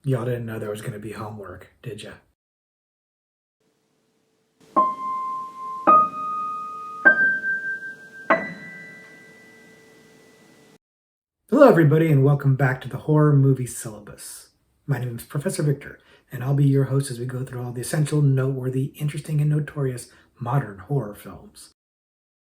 Y'all didn't know there was going to be homework, did ya? Hello, everybody, and welcome back to the Horror Movie Syllabus. My name is Professor Victor, and I'll be your host as we go through all the essential, noteworthy, interesting, and notorious modern horror films.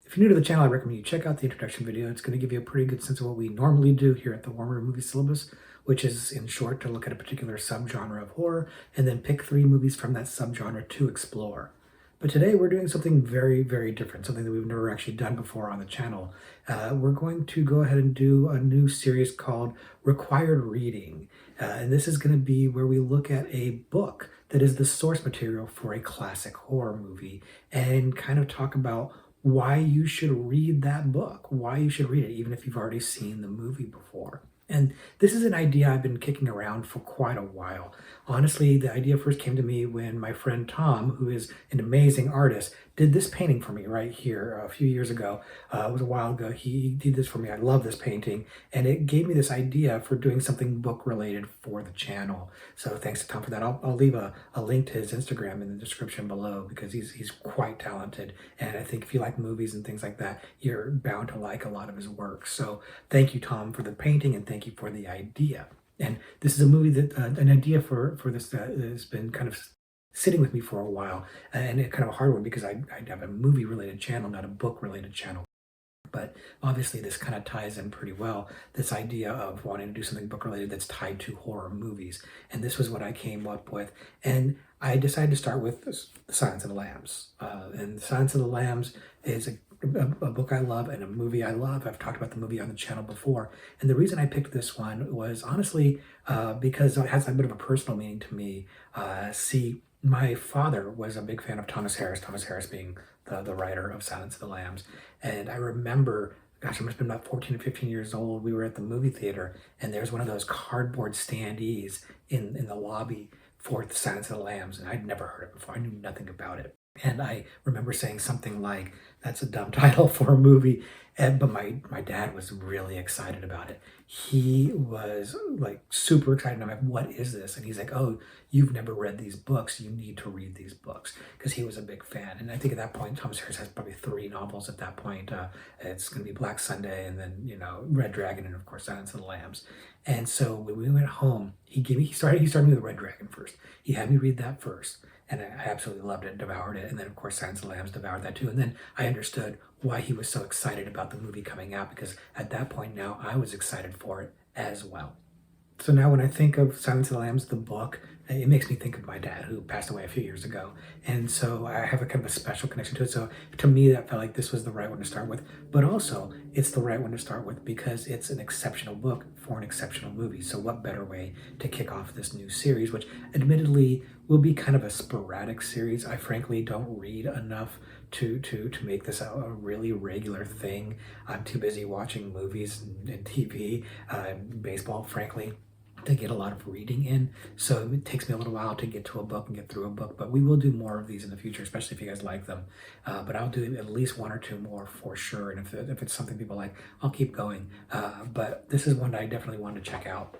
If you're new to the channel, I recommend you check out the introduction video. It's going to give you a pretty good sense of what we normally do here at the Horror Movie Syllabus, which is, in short, to look at a particular subgenre of horror and then pick 3 movies from that subgenre to explore. But today we're doing something very, very different, something that we've never actually done before on the channel. We're going to go ahead and do a new series called Required Reading. And this is going to be where we look at a book that is the source material for a classic horror movie and kind of talk about why you should read that book, why you should read it, even if you've already seen the movie before. And this is an idea I've been kicking around for quite a while. Honestly, the idea first came to me when my friend Tom, who is an amazing artist, did this painting for me right here a few years ago. It was a while ago. He did this for me. I love this painting. And it gave me this idea for doing something book related for the channel. So thanks to Tom for that. I'll leave a link to his Instagram in the description below because he's quite talented. And I think if you like movies and things like that, you're bound to like a lot of his work. So thank you, Tom, for the painting, and thank you for the idea. And this is a movie that an idea for this has been kind of sitting with me for a while, and it's kind of a hard one because I have a movie related channel, not a book related channel. But obviously, this kind of ties in pretty well. This idea of wanting to do something book related that's tied to horror movies, and this was what I came up with. And I decided to start with Silence of the Lambs. And Silence of the Lambs is a book I love and a movie I love. I've talked about the movie on the channel before, and the reason I picked this one was honestly because it has a bit of a personal meaning to me. See, my father was a big fan of Thomas Harris. Thomas Harris being the writer of Silence of the Lambs. And I remember, gosh, I must have been about 14 or 15 years old. We were at the movie theater, and there's one of those cardboard standees in the lobby for the Silence of the Lambs, and I'd never heard it before. I knew nothing about it. And I remember saying something like, that's a dumb title for a movie. But my dad was really excited about it. He was like super excited. I'm like, what is this? And he's like, oh, you've never read these books. You need to read these books, because he was a big fan. And I think at that point, Thomas Harris has probably 3 novels at that point. It's going to be Black Sunday, and then, Red Dragon, and of course, Silence of the Lambs. And so when we went home, he started me with Red Dragon first. He had me read that first. And I absolutely loved it, devoured it. And then, of course, Silence of the Lambs, devoured that too. And then I understood why he was so excited about the movie coming out, because at that point now I was excited for it as well. So now when I think of Silence of the Lambs, the book, it makes me think of my dad, who passed away a few years ago. And so I have a kind of a special connection to it. So to me, that felt like this was the right one to start with. But also, it's the right one to start with because it's an exceptional book for an exceptional movie. So what better way to kick off this new series, which admittedly will be kind of a sporadic series. I frankly don't read enough to make this a really regular thing. I'm too busy watching movies and TV, baseball, frankly, to get a lot of reading in. So it takes me a little while to get to a book and get through a book, but we will do more of these in the future, especially if you guys like them. But I'll do at least 1 or 2 more for sure. And if it's something people like, I'll keep going. But this is one that I definitely want to check out.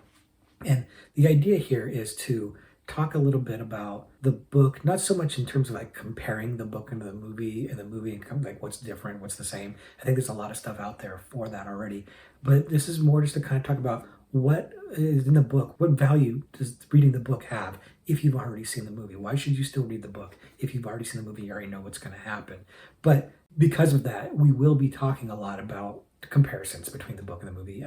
And the idea here is to talk a little bit about the book, not so much in terms of like comparing the book and the movie and like what's different, what's the same. I think there's a lot of stuff out there for that already. But this is more just to kind of talk about what is in the book. What value does reading the book have if you've already seen the movie? Why should you still read the book? If you've already seen the movie, you already know what's going to happen. But because of that, we will be talking a lot about comparisons between the book and the movie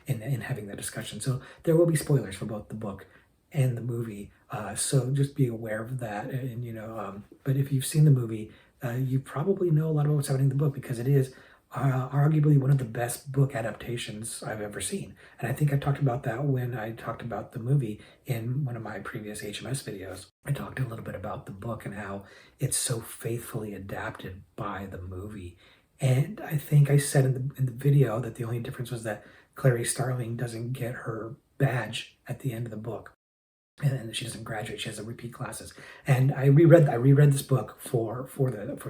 in having that discussion. So there will be spoilers for both the book and the movie. So just be aware of that. And but if you've seen the movie, you probably know a lot about what's happening in the book, because it is arguably one of the best book adaptations I've ever seen. And I think I talked about that when I talked about the movie in one of my previous HMS videos. I talked a little bit about the book and how it's so faithfully adapted by the movie. And I think I said in the video that the only difference was that Clary Starling doesn't get her badge at the end of the book. and she doesn't graduate. She has to repeat classes. And I reread this book for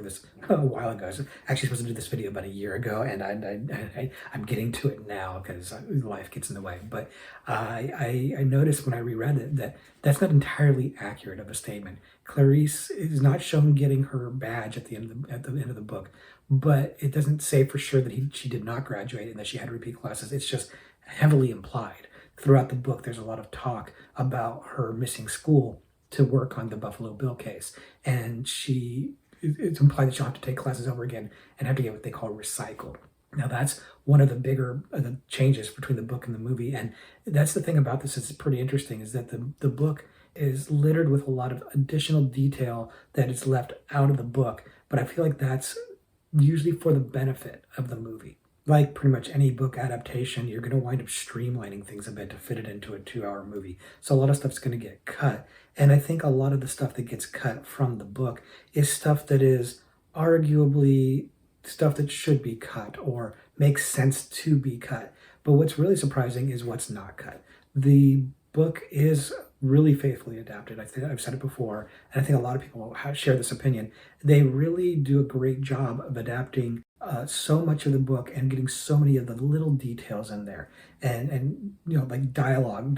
this a while ago. I was actually supposed to do this video about a year ago, and I'm getting to it now because life gets in the way. But I noticed when I reread it that that's not entirely accurate of a statement. Clarice is not shown getting her badge at the end of the book, but it doesn't say for sure that she did not graduate and that she had to repeat classes. It's just heavily implied. Throughout the book, there's a lot of talk about her missing school to work on the Buffalo Bill case, and it's implied that she'll have to take classes over again and have to get what they call recycled. Now that's one of the bigger the changes between the book and the movie, and that's the thing about this is pretty interesting is that the book is littered with a lot of additional detail that is left out of the book, but I feel like that's usually for the benefit of the movie. Like pretty much any book adaptation, you're going to wind up streamlining things a bit to fit it into a 2 hour movie. So a lot of stuff's going to get cut. And I think a lot of the stuff that gets cut from the book is stuff that is arguably stuff that should be cut or makes sense to be cut. But what's really surprising is what's not cut. The book is really faithfully adapted. I think I've said it before, and I think a lot of people share this opinion. They really do a great job of adapting so much of the book and getting so many of the little details in there, and like dialogue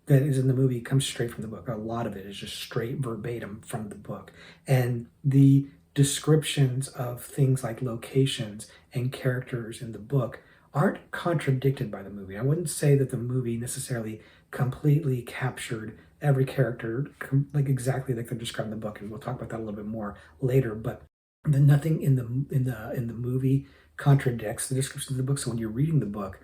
that is in the movie comes straight from the book. A lot of it is just straight verbatim from the book, and the descriptions of things like locations and characters in the book aren't contradicted by the movie. I wouldn't say that the movie necessarily completely captured every character like exactly like they're described in the book, and we'll talk about that a little bit more later. But nothing in the movie contradicts the description of the book. So when you're reading the book,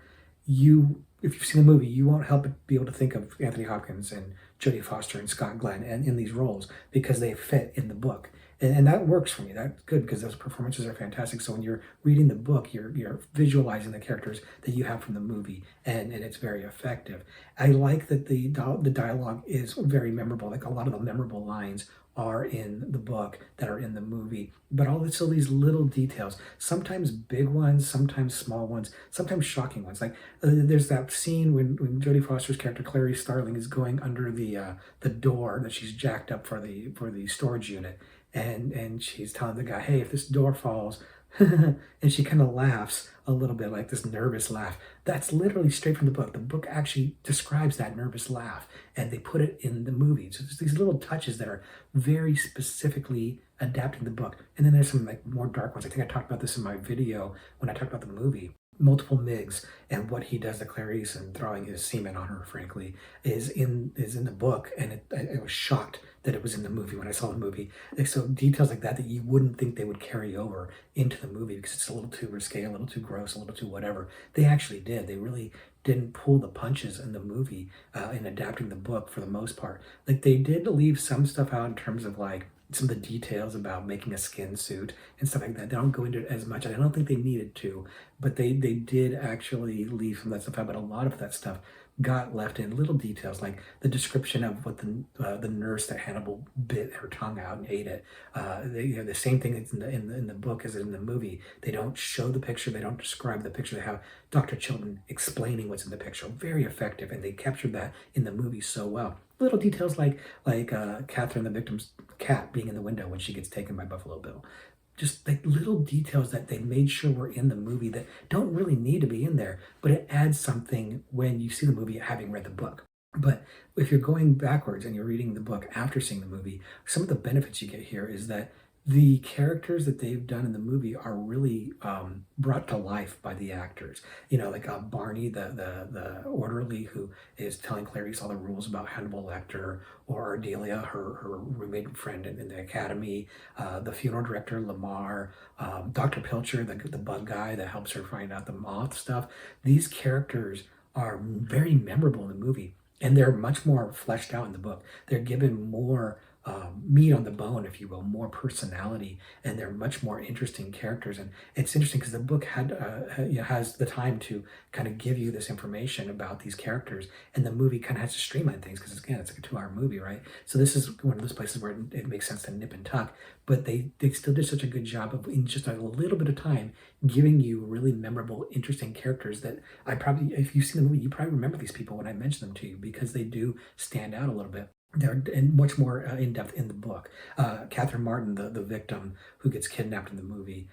if you've seen the movie, you won't help but be able to think of Anthony Hopkins and Jodie Foster and Scott Glenn and in these roles because they fit in the book. And that works for me. That's good because those performances are fantastic. So when you're reading the book, you're visualizing the characters that you have from the movie, and it's very effective. I like that the dialogue is very memorable. Like a lot of the memorable lines are in the book that are in the movie, but also these little details, sometimes big ones, sometimes small ones, sometimes shocking ones. Like there's that scene when Jodie Foster's character Clarice Starling is going under the door that she's jacked up for the storage unit, and she's telling the guy, hey, if this door falls, and she kind of laughs a little bit, like this nervous laugh. That's literally straight from the book. The book actually describes that nervous laugh, and they put it in the movie. So there's these little touches that are very specifically adapting the book. And then there's some like more dark ones. I think I talked about this in my video when I talked about the movie. Multiple Miggs and what he does to Clarice and throwing his semen on her, frankly, is in the book, and I was shocked that it was in the movie when I saw the movie. Like, so details like that you wouldn't think they would carry over into the movie because it's a little too risque, a little too gross, a little too whatever. They actually did. They really didn't pull the punches in the movie in adapting the book for the most part. Like they did leave some stuff out in terms of like some of the details about making a skin suit and stuff like that. They don't go into it as much, and I don't think they needed to, but they did actually leave some of that stuff out. But a lot of that stuff got left in little details, like the description of what the nurse that Hannibal bit her tongue out and ate it. The same thing that's in the book as in the movie. They don't show the picture. They don't describe the picture. They have Dr. Chilton explaining what's in the picture. Very effective, and they captured that in the movie so well. Little details like Catherine, the victim's cat, being in the window when she gets taken by Buffalo Bill. Just like little details that they made sure were in the movie that don't really need to be in there, but it adds something when you see the movie having read the book. But if you're going backwards and you're reading the book after seeing the movie, some of the benefits you get here is that the characters that they've done in the movie are really brought to life by the actors. Like Barney, the orderly who is telling Clarice all the rules about Hannibal Lecter, or Ardelia, her roommate friend in the academy, the funeral director, Lamar, Dr. Pilcher, the bug guy that helps her find out the moth stuff. These characters are very memorable in the movie, and they're much more fleshed out in the book. They're given more meat on the bone, if you will, more personality, and they're much more interesting characters. And it's interesting because the book has the time to kind of give you this information about these characters, and the movie kind of has to streamline things because again, it's like a 2 hour movie, right? So this is one of those places where it makes sense to nip and tuck, but they still did such a good job of in just a little bit of time giving you really memorable, interesting characters that I probably, if you've seen the movie, you probably remember these people when I mention them to you because they do stand out a little bit. They're much more in depth in the book. Catherine Martin, the victim who gets kidnapped in the movie,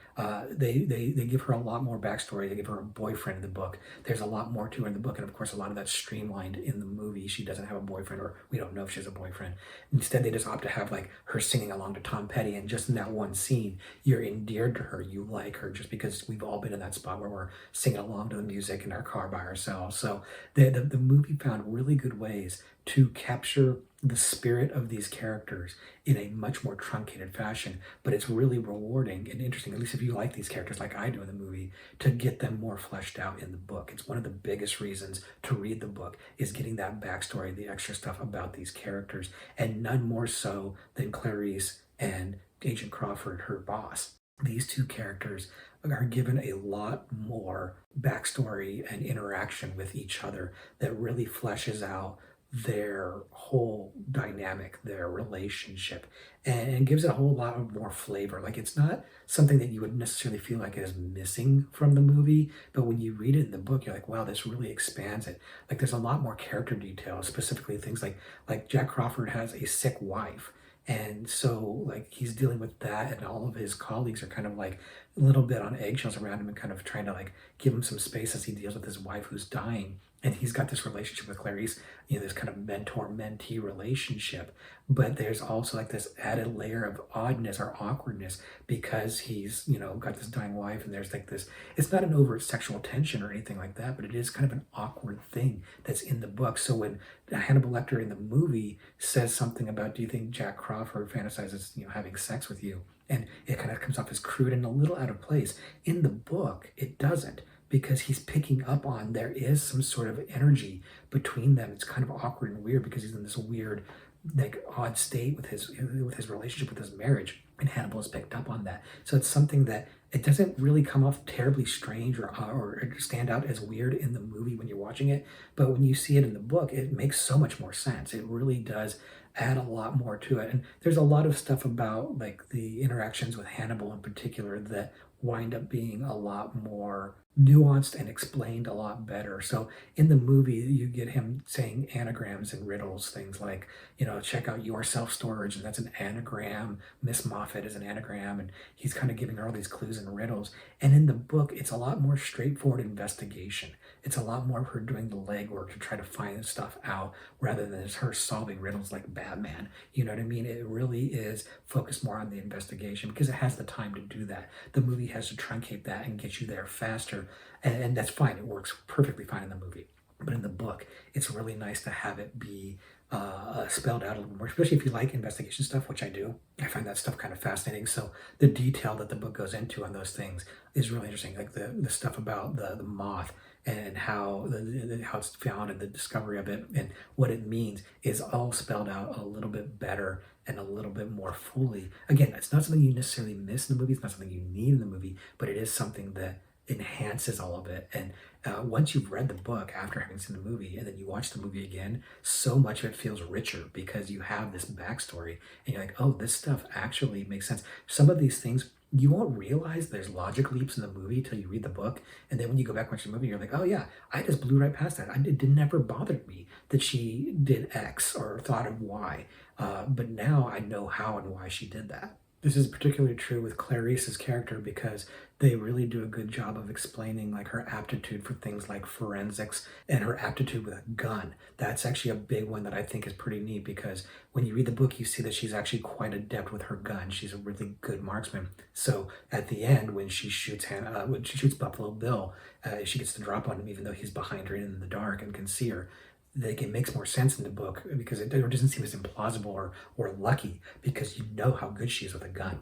they give her a lot more backstory. They give her a boyfriend in the book. There's a lot more to her in the book, and of course, a lot of that's streamlined in the movie. She doesn't have a boyfriend, or we don't know if she has a boyfriend. Instead, they just opt to have like her singing along to Tom Petty, and just in that one scene, you're endeared to her. You like her just because we've all been in that spot where we're singing along to the music in our car by ourselves. So the movie found really good ways to capture the spirit of these characters in a much more truncated fashion, but it's really rewarding and interesting, at least if you like these characters like I do in the movie, to get them more fleshed out in the book. It's one of the biggest reasons to read the book is getting that backstory, the extra stuff about these characters, and none more so than Clarice and Agent Crawford, her boss. These two characters are given a lot more backstory and interaction with each other that really fleshes out their whole dynamic, their relationship, and gives it a whole lot of more flavor. Like it's not something that you would necessarily feel like is missing from the movie, but when you read it in the book, you're like, wow, this really expands it. Like there's a lot more character detail, specifically things like Jack Crawford has a sick wife. And so like he's dealing with that and all of his colleagues are kind of like a little bit on eggshells around him and kind of trying to like give him some space as he deals with his wife who's dying. And he's got this relationship with Clarice, this kind of mentor-mentee relationship. But there's also like this added layer of oddness or awkwardness because he's got this dying wife and there's like this, it's not an overt sexual tension or anything like that, but it is kind of an awkward thing that's in the book. So when Hannibal Lecter in the movie says something about, do you think Jack Crawford fantasizes, having sex with you? And it kind of comes off as crude and a little out of place. In the book, it doesn't because he's picking up on there is some sort of energy between them. It's kind of awkward and weird because he's in this weird, like odd state with his relationship, with his marriage, and Hannibal has picked up on that. So it's something that it doesn't really come off terribly strange or stand out as weird in the movie when you're watching it, but when you see it in the book, it makes so much more sense. It really does add a lot more to it. And there's a lot of stuff about like the interactions with Hannibal in particular that wind up being a lot more nuanced and explained a lot better. So in the movie, you get him saying anagrams and riddles, things like, check out your self-storage, and that's an anagram. Miss Moffat is an anagram, and he's kind of giving her all these clues and riddles. And in the book, it's a lot more straightforward investigation. It's a lot more of her doing the legwork to try to find stuff out rather than it's her solving riddles like Batman. You know what I mean? It really is focused more on the investigation because it has the time to do that. The movie has to truncate that and get you there faster, and that's fine. It works perfectly fine in the movie. But in the book, it's really nice to have it be spelled out a little more, especially if you like investigation stuff, which I do. I find that stuff kind of fascinating. So the detail that the book goes into on those things is really interesting. Like the stuff about the moth and how how it's found and the discovery of it and what it means is all spelled out a little bit better and a little bit more fully. Again, it's not something you necessarily miss in the movie. It's not something you need in the movie, but it is something that enhances all of it. And once you've read the book after having seen the movie and then you watch the movie again, so much of it feels richer because you have this backstory and you're like, oh, this stuff actually makes sense. Some of these things you won't realize there's logic leaps in the movie till you read the book. And then when you go back and watch the movie, you're like, oh yeah, I just blew right past that. It never bothered me that she did X or thought of Y. But now I know how and why she did that. This is particularly true with Clarice's character because they really do a good job of explaining like her aptitude for things like forensics and her aptitude with a gun. That's actually a big one that I think is pretty neat because when you read the book, you see that she's actually quite adept with her gun. She's a really good marksman. So at the end, when she shoots Buffalo Bill, she gets the drop on him even though he's behind her in the dark and can see her. Like it makes more sense in the book because it doesn't seem as implausible or lucky because you know how good she is with a gun.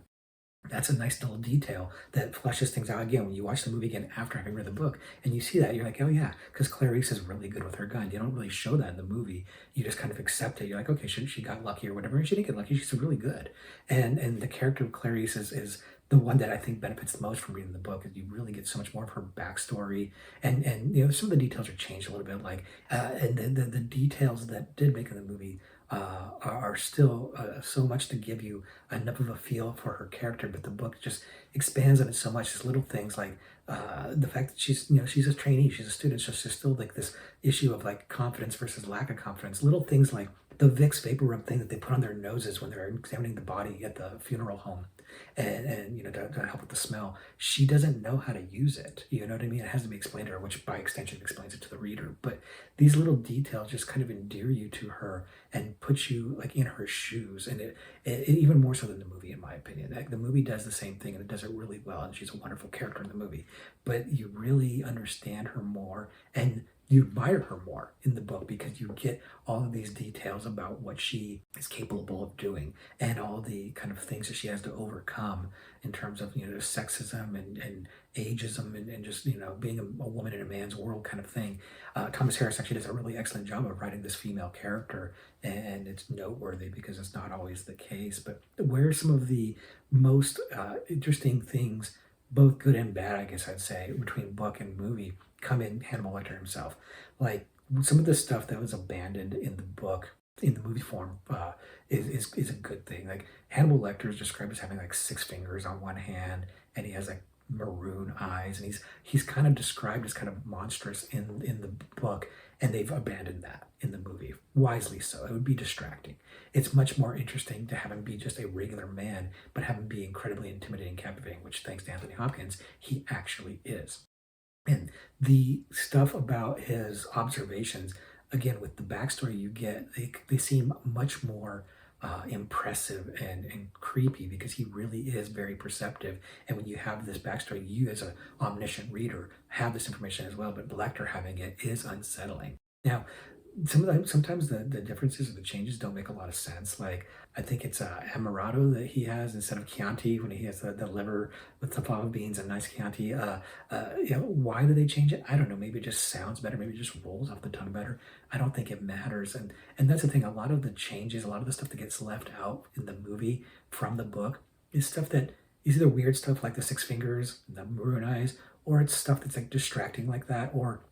That's a nice little detail that fleshes things out again when you watch the movie again after having read the book and you see that you're like, oh yeah, because Clarice is really good with her gun. You don't really show that in the movie. You just kind of accept it. You're like, okay, she got lucky or whatever, and she didn't get lucky. She's really good, and the character of Clarice is the one that I think benefits the most from reading the book. Is you really get so much more of her backstory, and some of the details are changed a little bit, like and the details that did make in the movie are still so much to give you enough of a feel for her character, but the book just expands on it so much. There's little things like the fact that she's a trainee, she's a student, so there's still like this issue of like confidence versus lack of confidence. Little things like the Vicks vapor rub thing that they put on their noses when they're examining the body at the funeral home, and to help with the smell. She doesn't know how to use it. You know what I mean? It has to be explained to her, which by extension explains it to the reader. But these little details just kind of endear you to her and put you like in her shoes, and it even more so than the movie, in my opinion. Like, the movie does the same thing and it does it really well, and she's a wonderful character in the movie, but you really understand her more and you admire her more in the book because you get all of these details about what she is capable of doing and all the kind of things that she has to overcome in terms of sexism and ageism and just being a woman in a man's world kind of thing. Thomas Harris actually does a really excellent job of writing this female character, and it's noteworthy because it's not always the case. But where some of the most interesting things, both good and bad, I guess I'd say, between book and movie, come in Hannibal Lecter himself. Like some of the stuff that was abandoned in the book, in the movie form, is a good thing. Like Hannibal Lecter is described as having like six fingers on one hand, and he has like maroon eyes, and he's kind of described as kind of monstrous in the book, and they've abandoned that in the movie, wisely so. It would be distracting. It's much more interesting to have him be just a regular man, but have him be incredibly intimidating and captivating, which, thanks to Anthony Hopkins, he actually is. And the stuff about his observations, again, with the backstory you get, they seem much more impressive and creepy because he really is very perceptive. And when you have this backstory, you as an omniscient reader have this information as well, but Lecter having it is unsettling. Now, sometimes the differences or the changes don't make a lot of sense. Like I think it's Amaretto that he has instead of Chianti when he has the liver with the fava beans and nice Chianti. Why do they change it? I don't know. Maybe it just sounds better. Maybe it just rolls off the tongue better. I don't think it matters. And that's the thing. A lot of the changes, a lot of the stuff that gets left out in the movie from the book is stuff that is either weird stuff like the six fingers, the maroon eyes, or it's stuff that's like distracting like that, or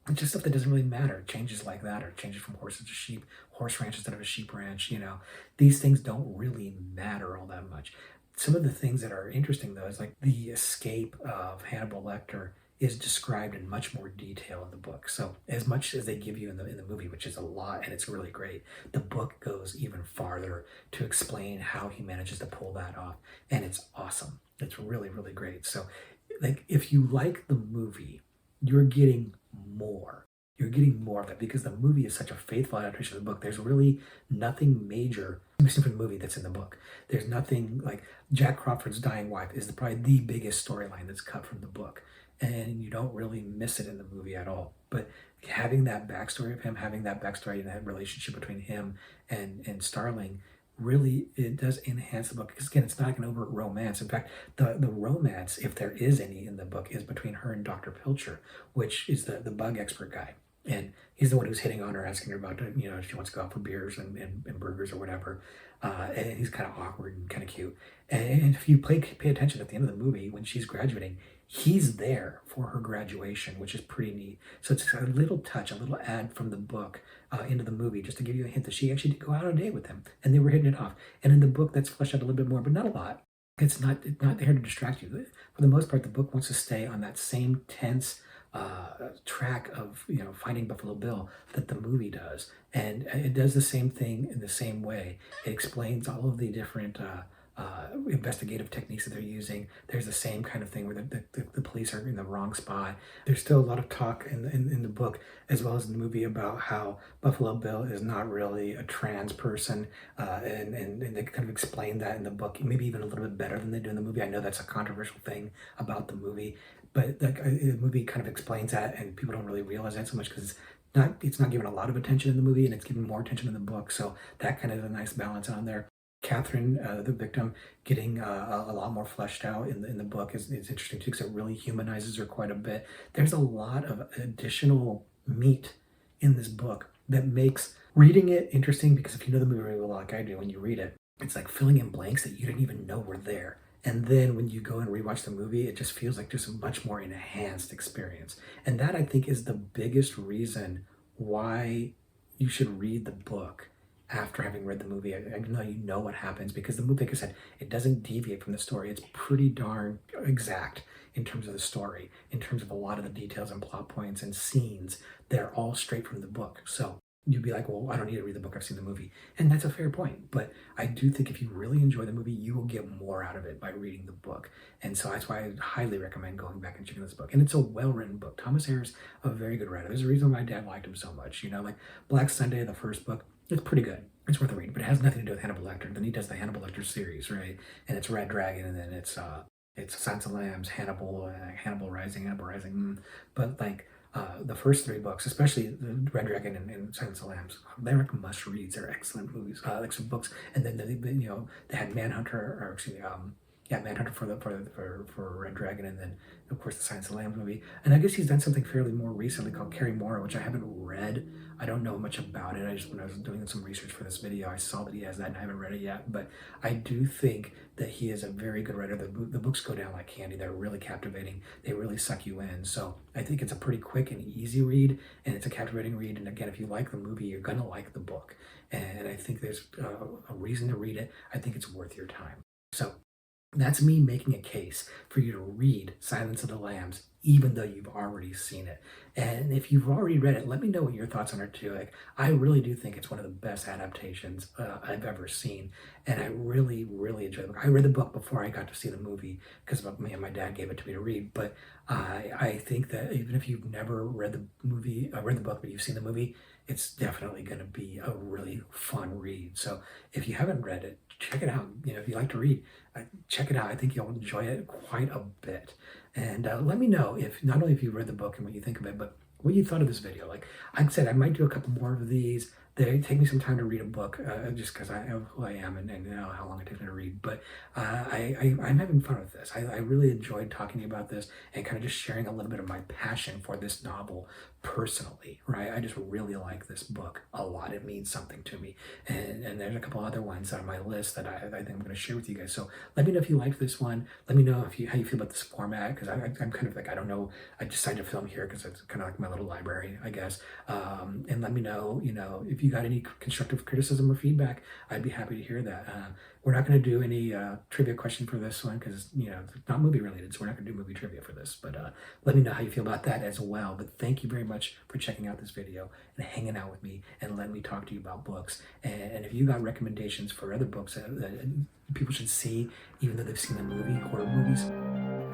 it's just stuff that doesn't really matter. Changes like that, or changes from horses to sheep, horse ranch instead of a sheep ranch. These things don't really matter all that much. Some of the things that are interesting, though, is like the escape of Hannibal Lecter is described in much more detail in the book. So as much as they give you in the movie, which is a lot and it's really great, the book goes even farther to explain how he manages to pull that off, and it's awesome. It's really, really great. So, like, if you like the movie, you're getting more. You're getting more of it because the movie is such a faithful adaptation of the book. There's really nothing major missing from the movie that's in the book. There's nothing like Jack Crawford's dying wife is probably the biggest storyline that's cut from the book, and you don't really miss it in the movie at all. But having that backstory of him, having that backstory and that relationship between him and Starling, really it does enhance the book because again it's not like an overt romance. In fact, the romance, if there is any in the book, is between her and Dr. Pilcher, which is the bug expert guy, and he's the one who's hitting on her, asking her about if she wants to go out for beers and burgers or whatever, and he's kind of awkward and kind of cute. And if you pay attention at the end of the movie when she's graduating, he's there for her graduation, which is pretty neat. So it's a little touch, a little add from the book into the movie, just to give you a hint that she actually did go out on a date with him, and they were hitting it off. And in the book, that's fleshed out a little bit more, but not a lot. It's not there to distract you. For the most part, the book wants to stay on that same tense track of finding Buffalo Bill that the movie does, and it does the same thing in the same way. It explains all of the different investigative techniques that they're using. There's the same kind of thing where the police are in the wrong spot. There's still a lot of talk in the book as well as in the movie about how Buffalo Bill is not really a trans person, and they kind of explain that in the book, maybe even a little bit better than they do in the movie. I know that's a controversial thing about the movie, but the movie kind of explains that, and people don't really realize that so much because it's not given a lot of attention in the movie, and it's given more attention in the book. So that kind of a nice balance on there. Catherine, the victim, getting a lot more fleshed out in the book is interesting too, because it really humanizes her quite a bit. There's a lot of additional meat in this book that makes reading it interesting, because if you know the movie really well, like I do, when you read it, it's like filling in blanks that you didn't even know were there. And then when you go and rewatch the movie, it just feels like just a much more enhanced experience. And that, I think, is the biggest reason why you should read the book after having read the movie. I know you know what happens, because the movie, like I said, it doesn't deviate from the story. It's pretty darn exact in terms of the story, in terms of a lot of the details and plot points and scenes. They're all straight from the book. So you'd be like, well, I don't need to read the book, I've seen the movie. And that's a fair point. But I do think if you really enjoy the movie, you will get more out of it by reading the book. And so that's why I highly recommend going back and checking this book. And it's a well-written book. Thomas Harris, a very good writer. There's a reason my dad liked him so much. You know, like Black Sunday, the first book, it's pretty good. It's worth a read, but it has nothing to do with Hannibal Lecter. Then he does the Hannibal Lecter series, right? And it's Red Dragon, and then it's Silence of the Lambs, Hannibal Rising, Hannibal Rising. But like the first three books, especially the Red Dragon and Silence of the Lambs, they're like must reads. They're excellent movies, excellent books. And then they had Manhunter, or excuse me, Manhunter for Red Dragon, and then of course the Silence of the Lambs movie. And I guess he's done something fairly more recently called Carrie Mora, which I haven't read. I don't know much about it. When I was doing some research for this video, I saw that he has that, and I haven't read it yet. But I do think that he is a very good writer. The books go down like candy. They're really captivating. They really suck you in. So I think it's a pretty quick and easy read, and it's a captivating read. And again, if you like the movie, you're gonna like the book. And I think there's a reason to read it. I think it's worth your time. So that's me making a case for you to read Silence of the Lambs, even though you've already seen it. And if you've already read it, let me know what your thoughts on it too. Like, I really do think it's one of the best adaptations I've ever seen, and I really, really enjoyed the book. I read the book before I got to see the movie, because my dad gave it to me to read. But I think that even if you've never read the movie, read the book, but you've seen the movie, it's definitely going to be a really fun read. So if you haven't read it, check it out. You know, if you like to read, check it out. I think you'll enjoy it quite a bit. And let me know, if not only if you read the book and what you think of it, but what you thought of this video. Like I said, I might do a couple more of these. They take me some time to read a book, just because I know who I am, and you know how long it takes me to read. But I'm having fun with this. I really enjoyed talking to you about this, and kind of just sharing a little bit of my passion for this novel personally, right? I just really like this book a lot. It means something to me. And there's a couple other ones on my list that I think I'm going to share with you guys. So let me know if you liked this one. Let me know how you feel about this format, because I'm kind of like, I don't know, I decided to film here because it's kind of like my little library, I guess. And let me know, if you got any constructive criticism or feedback, I'd be happy to hear that. We're not going to do any trivia question for this one, because it's not movie related, so we're not going to do movie trivia for this. But let me know how you feel about that as well. But thank you very much for checking out this video and hanging out with me and letting me talk to you about books. And if you got recommendations for other books that people should see, even though they've seen the movie, horror movies,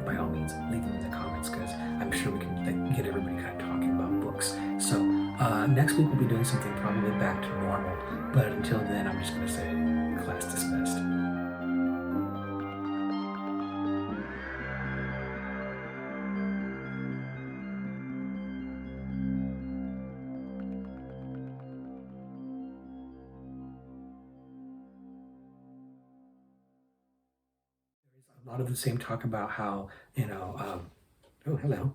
by all means, leave them in the comments, because I'm sure we can get everybody kind of talking about books. So next week we'll be doing something probably back to normal. But until then, I'm just going to say, class dismissed. A lot of the same talk about how, oh, hello.